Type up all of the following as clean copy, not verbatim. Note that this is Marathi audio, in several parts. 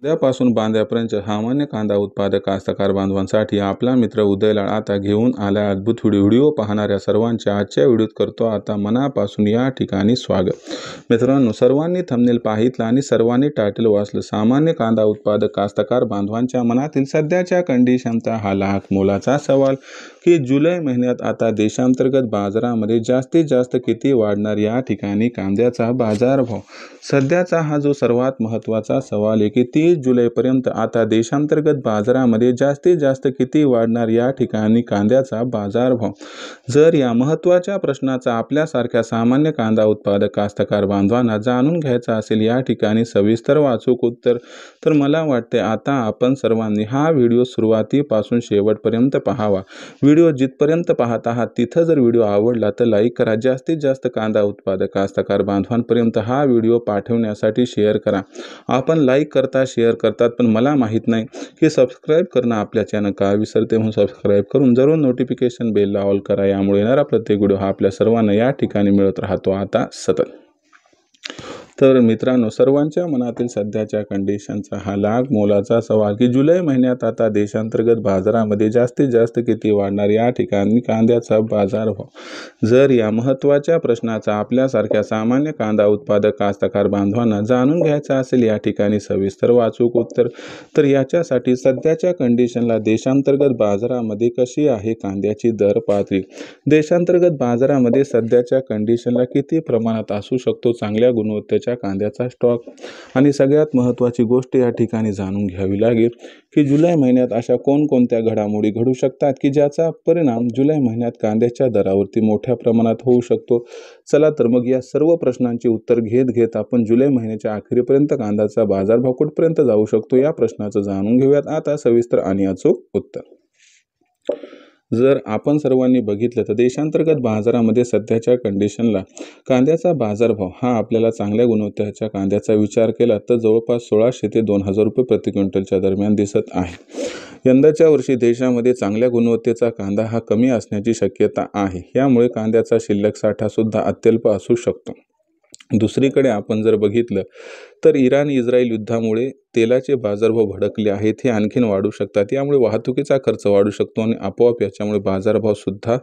उद्यापासून बांध्यापर्यंत सामान्य कांदा उत्पादक कास्तकार बांधवांसाठी आपला मित्र उदयलाल आता घेऊन आला अद्भुत व्हिडिओ पाहणाऱ्या सर्वांचे आजच्या व्हिडिओत करतो आता मनापासून या ठिकाणी स्वागत। मित्रांनो, सर्वांनी थंबनेल पाहितलं आणि सर्वांनी टायटल वाचलं। सामान्य कांदा उत्पादक कास्तकार बांधवांच्या मनातील सध्याच्या कंडिशनचा हा लाख मोलाचा सवाल की जुलै महिन्यात आता देशांतर्गत बाजारामध्ये जास्तीत जास्त किती वाढणार, या ठिकाणी कांद्याचा बाजारभाव। सध्याचा हा जो सर्वात महत्त्वाचा सवाल आहे की 30 जुलैपर्यंत आता देशांतर्गत बाजारामध्ये जास्तीत जास्त किती वाढणार, या ठिकाणी कांद्याचा बाजारभाव। जर या महत्त्वाच्या प्रश्नाचा आपल्यासारख्या सामान्य कांदा उत्पादक कास्तकार बांधवांना जाणून घ्यायचा असेल या ठिकाणी सविस्तर वाचूक उत्तर, तर मला वाटते आता आपण सर्वांनी हा व्हिडिओ सुरुवातीपासून शेवटपर्यंत पाहावा। व्हिडिओ जिथपर्यंत पाहत आहात तिथं जर व्हिडिओ आवडला तर लाईक करा। जास्तीत जास्त कांदा उत्पादक कास्तकार बांधवांपर्यंत हा व्हिडिओ पाठवण्यासाठी शेअर करा। आपण लाईक करता, शेअर करतात, पण मला माहीत नाही की सबस्क्राईब करणं आपल्या चॅनल का विसरते, म्हणून सबस्क्राईब करून जरूर नोटिफिकेशन बेलला ऑल करा। यामुळे येणारा प्रत्येक व्हिडिओ हा आपल्या सर्वांना या ठिकाणी मिळत राहतो आता सतत। तर मित्रांनो, सर्वांच्या मनातील सध्याच्या कंडिशनचा हा लाख मोलाचा सवाल की जुलै महिन्यात आता देशांतर्गत बाजारामध्ये जास्तीत जास्त किती वाढणार, या ठिकाणी कांद्याचा बाजारभाव। जर या महत्त्वाच्या प्रश्नाचा आपल्यासारख्या सामान्य कांदा उत्पादक कास्तकार बांधवांना जाणून घ्यायचा असेल या ठिकाणी सविस्तर वाचूक उत्तर, तर याच्यासाठी सध्याच्या कंडिशनला देशांतर्गत बाजारामध्ये कशी आहे कांद्याची दर पातळी, देशांतर्गत बाजारामध्ये सध्याच्या कंडिशनला किती प्रमाणात असू शकतो चांगल्या गुणवत्तेच्या कांद्याचा स्टॉक, आणि सगळ्यात महत्त्वाची गोष्ट या ठिकाणी जाणून घ्यावी लागेल की जुलै महिन्यात अशा कोणकोणत्या घडामोडी घडू शकतात की ज्याचा परिणाम जुलै महिन्यात कांद्याच्या दरावरती मोठ्या प्रमाणात होऊ शकतो। चला तर मग या सर्व प्रश्नांची उत्तर घेत आपण जुलै महिन्याच्या अखेरीपर्यंत कांद्याचा बाजारभाव कुठपर्यंत जाऊ शकतो या प्रश्नाचं जाणून घेऊयात आता सविस्तर आणि अचूक उत्तर। जर आपण सर्वांनी बघितलं तर देशांतर्गत बाजारामध्ये सध्याच्या कंडिशनला कांद्याचा बाजारभाव हा आपल्याला चांगल्या गुणवत्तेच्या कांद्याचा विचार केला तर जवळपास 1600 ते 2000 रुपये प्रति क्विंटलच्या दरम्यान दिसत आहे। यंदाच्या वर्षी देशामध्ये चांगल्या गुणवत्तेचा कांदा हा कमी असण्याची शक्यता आहे, यामुळे कांद्याचा शिल्लक साठा सुद्धा अत्यल्प असू शकतो। दुसरीकडे आपण जर बघितलं तर इराण-इस्रायल युद्धामुळे तेलाचे बाजारभाव भडकले आहेत, हे आणखीन वाढू शकतात, यामुळे वाहतुकीचा खर्च वाढू शकतो आणि आपोआप याच्यामुळे बाजारभाव सुद्धा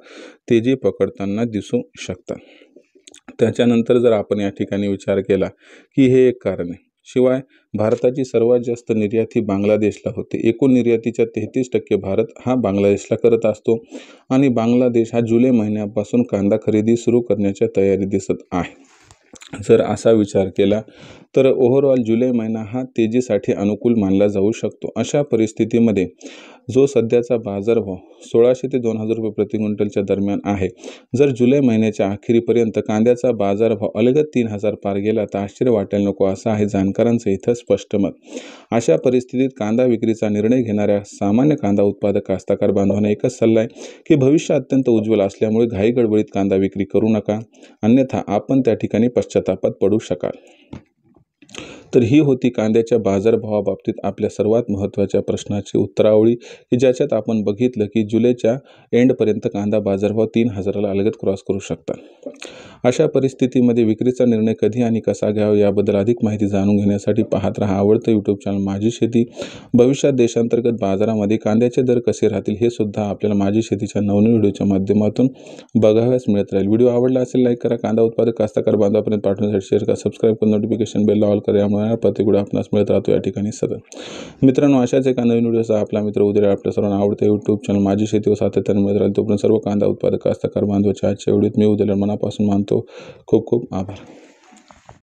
तेजी पकडताना दिसू शकतात। त्याच्यानंतर जर आपण या ठिकाणी विचार केला की हे एक कारण आहे, शिवाय भारताची सर्वात जास्त निर्यात ही बांगलादेशला होते। एकूण निर्यातीच्या 33% भारत हा बांगलादेशला करत असतो आणि बांगलादेश हा जुलै महिन्यापासून कांदा खरेदी सुरू करण्याच्या तयारी दिसत आहे। जर असा विचार केला तर ओव्हरऑल जुलै महिना हा तेजीसाठी अनुकूल मानला जाऊ शकतो। अशा परिस्थितीमध्ये जो सध्याचा बाजारभाव 1600 ते 2000 रुपये प्रति क्विंटलच्या दरम्यान आहे, जर जुलै महिन्याच्या अखेरीपर्यंत कांद्याचा बाजारभाव अलगद 3000 पार गेला तर आश्चर्य वाटायला नको, असं आहे जाणकारांचं इथं स्पष्ट मत। अशा परिस्थितीत कांदा विक्रीचा निर्णय घेणाऱ्या सामान्य कांदा उत्पादक कास्तकार बांधवांना एकच सल्ला आहे की भविष्य अत्यंत उज्ज्वल असल्यामुळे घाई गडबडीत कांदा विक्री करू नका, अन्यथा आपण त्या ठिकाणी पश्चातापात पडू शकाल। तर ही होती कांद्याच्या बाजारभावाबाबतीत आपल्या सर्वात महत्त्वाच्या प्रश्नाची उत्तरावळी की ज्याच्यात आपण बघितलं की जुलैच्या एंडपर्यंत कांदा बाजारभाव 3000ला अलगद क्रॉस करू शकतात। अशा परिस्थितीमध्ये विक्रीचा निर्णय कधी आणि कसा घ्यावा याबद्दल अधिक माहिती जाणून घेण्यासाठी पाहत रहा आवडतं यूट्यूब चॅनल माझी शेती। भविष्यात देशांतर्गत बाजारामध्ये कांद्याचे दर कसे राहतील हे सुद्धा आपल्याला माझी शेतीच्या नवनवीन व्हिडिओच्या माध्यमातून बघाव्यास मिळत राहील। व्हिडिओ आवडला असेल लाईक करा, कांदा उत्पादक कास्तकार बांधवापर्यंत पाठवण्यासाठी शेअर करा, सबस्क्राईब करून नोटिफिकेशन बेलला ऑल करा। यामुळे प्रत्येक व्हिडिओ आपणास मिळत राहतो या ठिकाणी सतत। मित्रांनो, अशाच एका नवीन व्हिडिओचा आपला मित्र उदयलाल आपल्या सर्वांना आवडतं यूट्यूब चॅनल माझी शेती व सातत्याने मिळत राहील। तोपर्यंत सर्व कांदा उत्पादक कास्तकार बांधवांच्या आजच्या व्हिडिओत मी उदयलाल मनापासून मानतो। खूप खूप आभार।